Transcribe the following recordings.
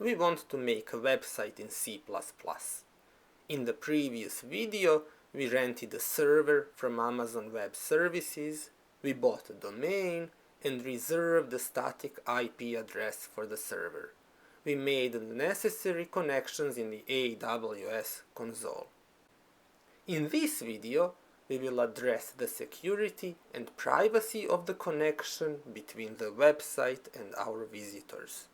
we want to make a website in C++. In the previous video, we rented a server from Amazon Web Services, we bought a domain, and reserved the static IP address for the server. We made the necessary connections in the AWS console. In this video, we will address the security and privacy of the connection between the website and our visitors.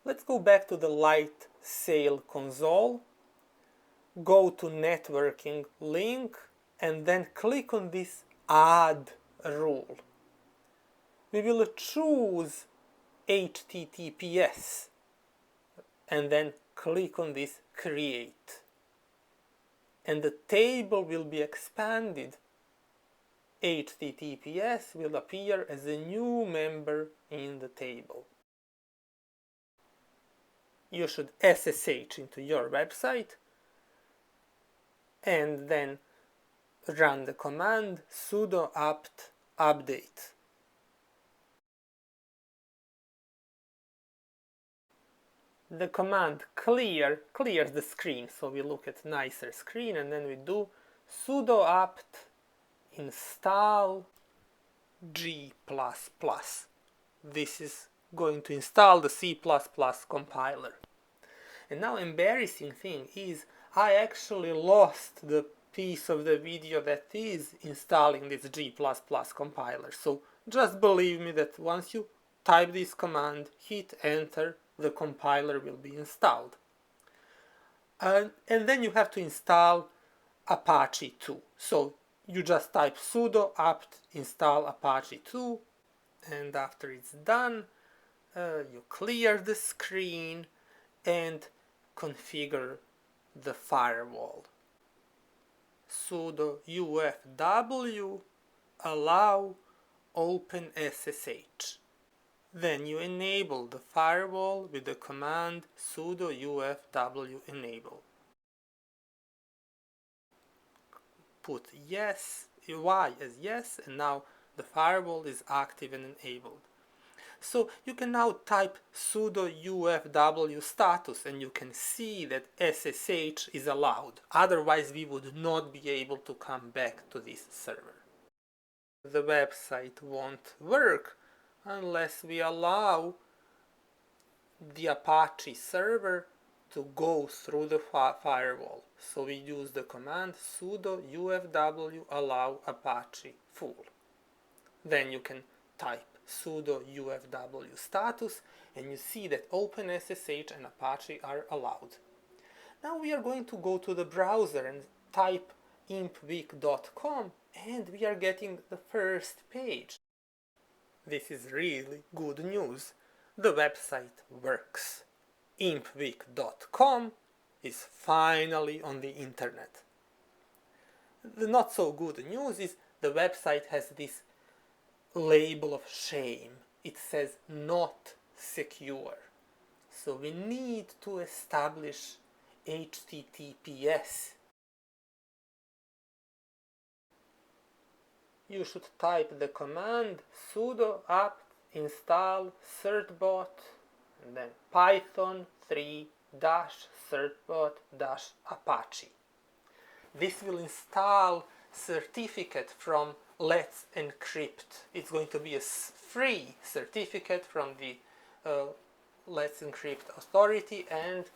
Let's go back to the Light Sail console, go to networking link, and then click on this add rule. We will choose HTTPS and then click on this create. And the table will be expanded. HTTPS will appear as a new member in the table. You should SSH into your website and then run the command sudo apt update. The command clears the screen, so we look at nicer screen, and then we do sudo apt install G++. This is going to install the C++ compiler. And now embarrassing thing is I actually lost the piece of the video that is installing this G++ compiler. So just believe me that once you type this command, hit enter, the compiler will be installed. And then you have to install Apache 2. So you just type sudo apt install Apache 2, and after it's done, you clear the screen and configure the firewall. Sudo ufw allow OpenSSH. Then you enable the firewall with the command sudo ufw enable. Put yes, y as yes, and now the firewall is active and enabled. So you can now type sudo ufw status and you can see that SSH is allowed. Otherwise we would not be able to come back to this server. The website won't work unless we allow the Apache server to go through the firewall. So we use the command sudo ufw allow Apache full. Then you can type sudo ufw status and you see that OpenSSH and Apache are allowed. Now we are going to go to the browser and type impweek.com and we are getting the first page. This is really good news. The website works. impweek.com is finally on the internet. The not so good news is the website has this label of shame. It says not secure. So we need to establish HTTPS. You should type the command sudo apt install certbot and then python 3-certbot-apache. This will install certificate from Let's Encrypt. It's going to be a free certificate from the Let's Encrypt authority, and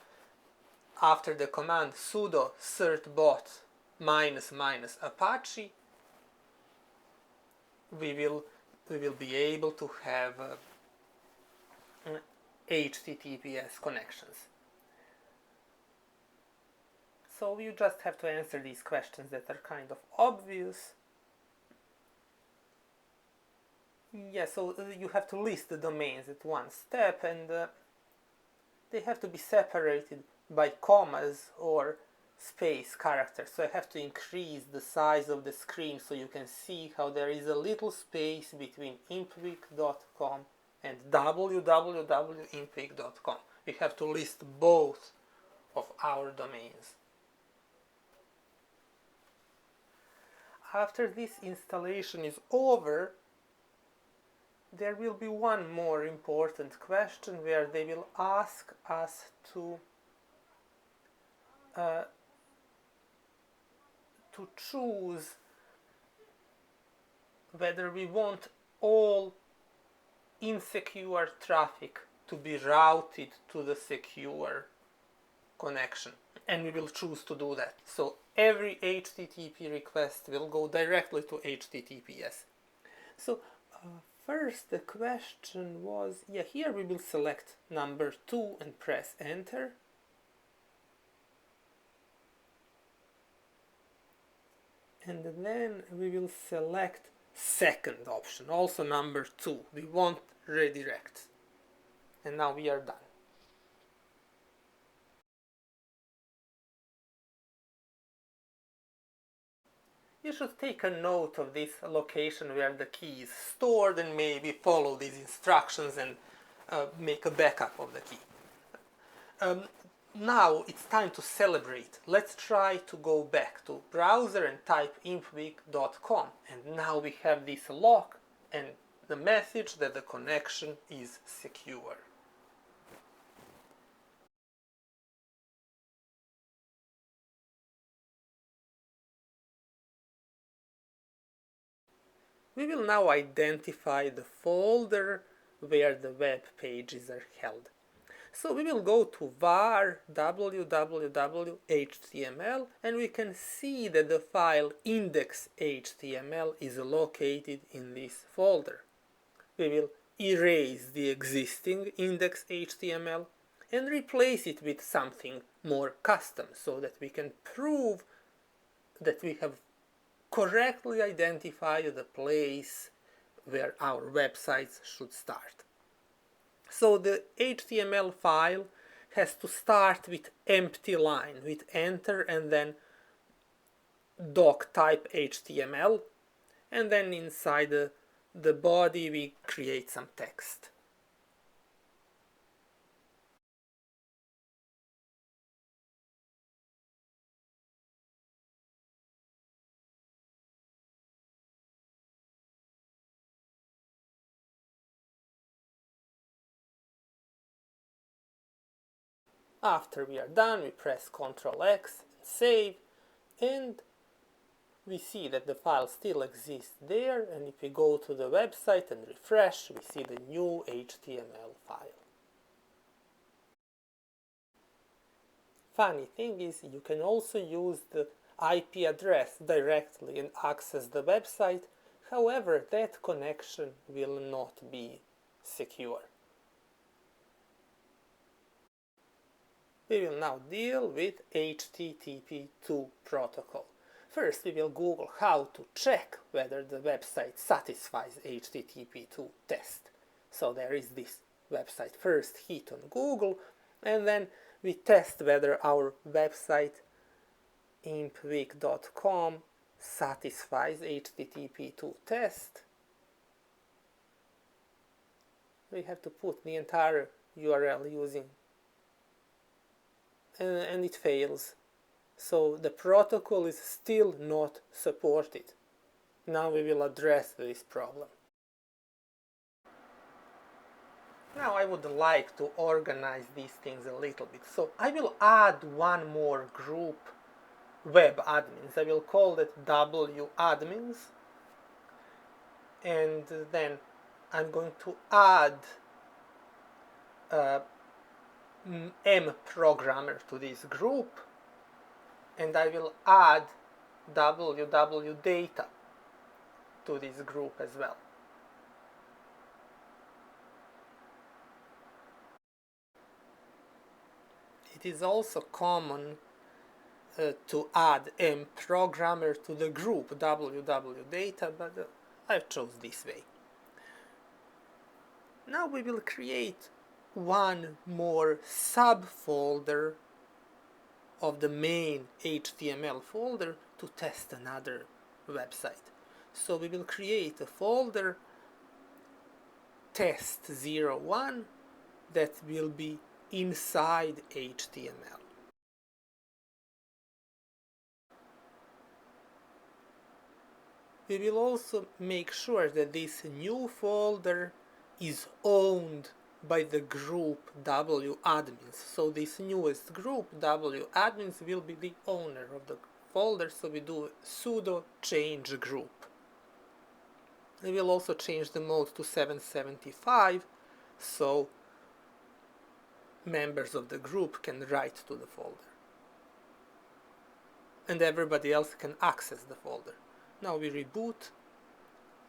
after the command sudo certbot --apache, we will be able to have HTTPS connections. So you just have to answer these questions that are kind of obvious. Yeah, so you have to list the domains at one step, and they have to be separated by commas or space characters. So I have to increase the size of the screen so you can see how there is a little space between impweek.com and www.impweek.com. We have to list both of our domains. After this installation is over, there will be one more important question where they will ask us uh, to choose whether we want all insecure traffic to be routed to the secure connection, and we will choose to do that. So every HTTP request will go directly to HTTPS. So first the question was, yeah, here we will select number 2 and press enter. And then we will select second option, also number 2. We want redirect. And now we are done. You should take a note of this location where the key is stored and maybe follow these instructions and make a backup of the key. Now it's time to celebrate. Let's try to go back to browser and type impweek.com, and now we have this lock and the message that the connection is secure. We will now identify the folder where the web pages are held. So we will go to var www.html, and we can see that the file index.html is located in this folder. We will erase the existing index.html and replace it with something more custom so that we can prove that we have correctly identified the place where our websites should start. So the HTML file has to start with empty line, with enter and then doc type HTML, and then inside the body we create some text. After we are done, we press Ctrl X and save, and we see that the file still exists there, and if we go to the website and refresh, we see the new HTML file. Funny thing is, you can also use the IP address directly and access the website. However, that connection will not be secure. We will now deal with HTTP2 protocol. First, we will Google how to check whether the website satisfies HTTP2 test. So there is this website. First hit on Google, and then we test whether our website impweek.com satisfies HTTP2 test. We have to put the entire URL using, and it fails. So the protocol is still not supported. Now we will address this problem. Now I would like to organize these things a little bit. So I will add one more group, web admins. I will call it W admins. And then I'm going to add M programmer to this group. And I will add WW data to this group as well. It is also common to add M programmer to the group WW data, but I chose this way. Now we will create one more subfolder of the main HTML folder to test another website. So we will create a folder test01 that will be inside HTML. We will also make sure that this new folder is owned by the group W admins. So this newest group W admins will be the owner of the folder. So we do sudo change group. We will also change the mode to 775, so members of the group can write to the folder and everybody else can access the folder. Now we reboot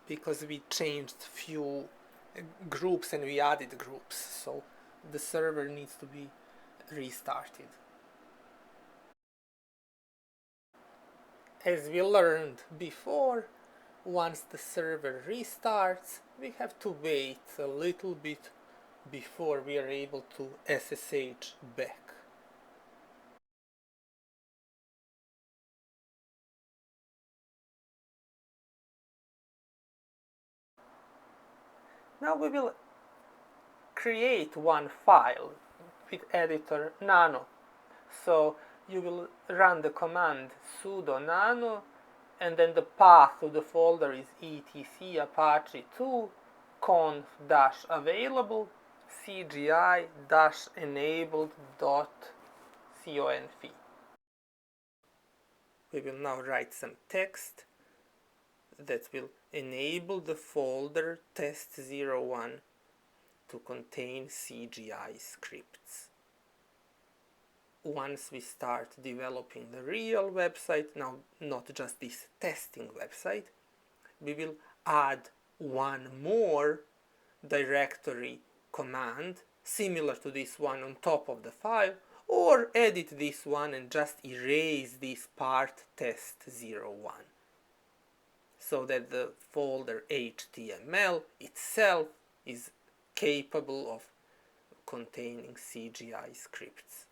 because we changed few groups and we added groups, so the server needs to be restarted. As we learned before, once the server restarts, we have to wait a little bit before we are able to SSH back. Now we will create one file with editor nano. So you will run the command sudo nano and then the path to the folder is etc apache2 conf-available cgi-enabled.conf. We will now write some text that will enable the folder test01 to contain CGI scripts. Once we start developing the real website, now not just this testing website, we will add one more directory command similar to this one on top of the file, or edit this one and just erase this part test01 so that the folder HTML itself is capable of containing CGI scripts.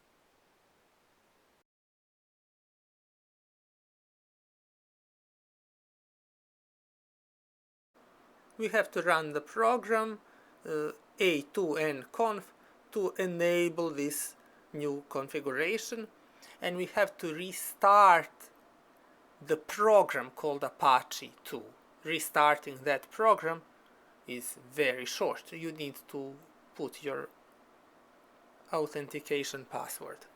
We have to run the program a2nconf to enable this new configuration, and we have to restart the program called Apache 2. Restarting that program is very short. You need to put your authentication password.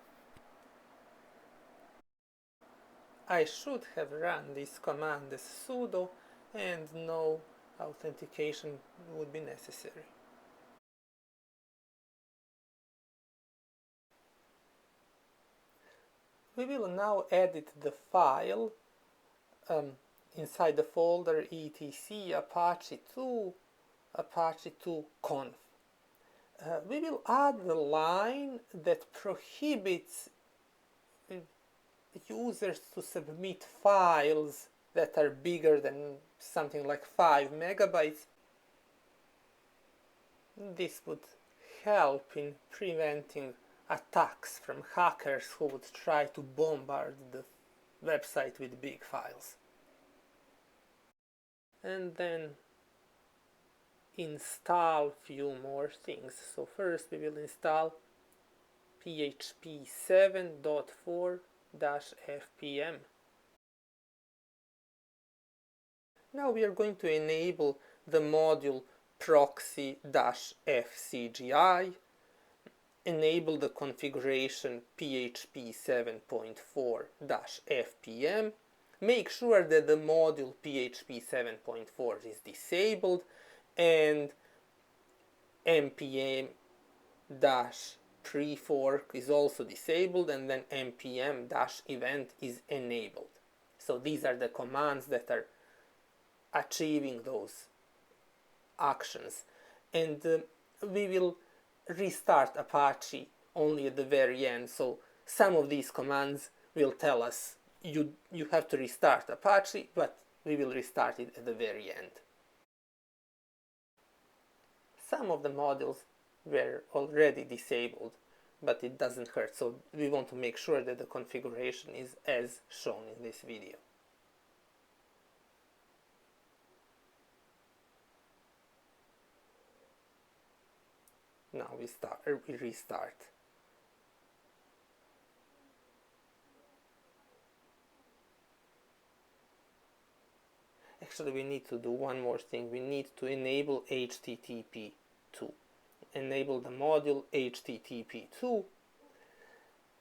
I should have run this command as sudo and no authentication would be necessary. We will now edit the file inside the folder etc apache2 apache2conf. We will add the line that prohibits users to submit files that are bigger than something like 5 megabytes. This would help in preventing attacks from hackers who would try to bombard the website with big files. And then install few more things. So first we will install PHP 7.4-fpm. Now we are going to enable the module proxy-fcgi, enable the configuration PHP 7.4-fpm, make sure that the module PHP 7.4 is disabled, and npm-prefork is also disabled, and then npm-event is enabled. So these are the commands that are achieving those actions, and we will restart Apache only at the very end. So some of these commands will tell us you have to restart Apache, but we will restart it at the very end. Some of the modules were already disabled, but it doesn't hurt. So we want to make sure that the configuration is as shown in this video. Now we restart. Actually, we need to do one more thing. We need to enable HTTP HTTP2. Enable the module HTTP2,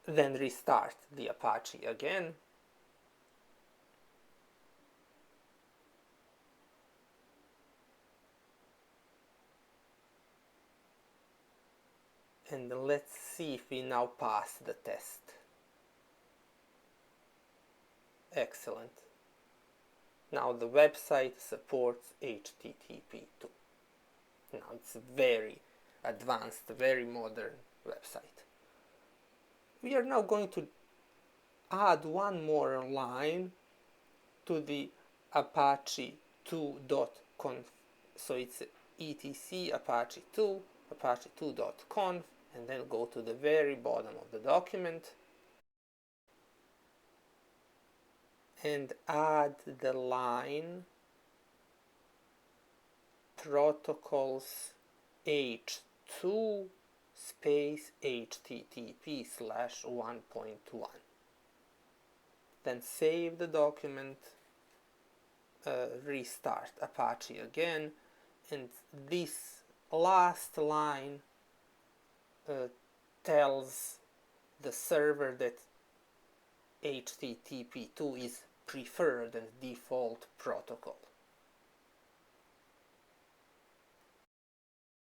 then restart the Apache again. And let's see if we now pass the test. Excellent. Now the website supports HTTP2. Now it's a very advanced, very modern website. We are now going to add one more line to the apache2.conf. So it's etc apache2, apache2.conf, and then go to the very bottom of the document and add the line protocols h2 space http /1.1. Then save the document, restart Apache again, and this last line tells the server that HTTP2 is preferred and default protocol.